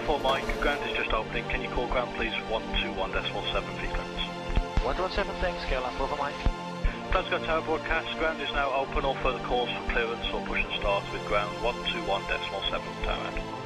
4 Mike, ground is just opening. Can you call ground please 121.7 feet clearance? 117, thanks, Caroline 4 for Mike. Glasgow Tower broadcast, ground is now open. All further calls for clearance or push and start with ground 121.7 tower end.